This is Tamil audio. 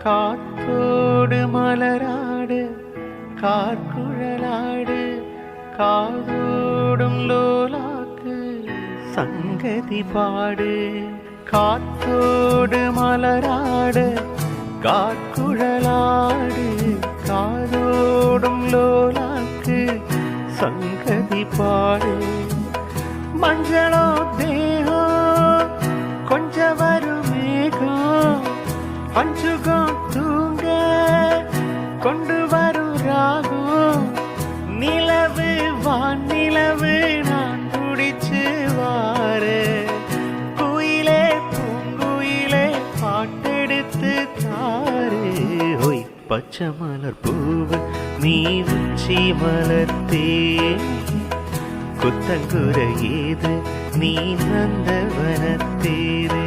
காத்தோடு மலராடு கார்குழலாடு காதோடும் லோலாக்கு சங்கதி பாடு. காத்தோடு மலராடு கார்குழலாடு காதோடும் லோலாக்கு சங்கதி பாடு. மஞ்சளோ தேகம் கொஞ்சம் வரும் மேகம் அஞ்சுகம் தூங்க கொண்டு வரும் ராகம். நிலவு வானிலவு நான் துடிச்சு வாரு குயிலே பூங்குயிலே பாட்டெடுத்து தாரு. ஒய் பச்சை மலர் பூவு நீ உச்சி மலர்த்தே குத்தங்குற ஏது நீ நந்தவனத்தேரு.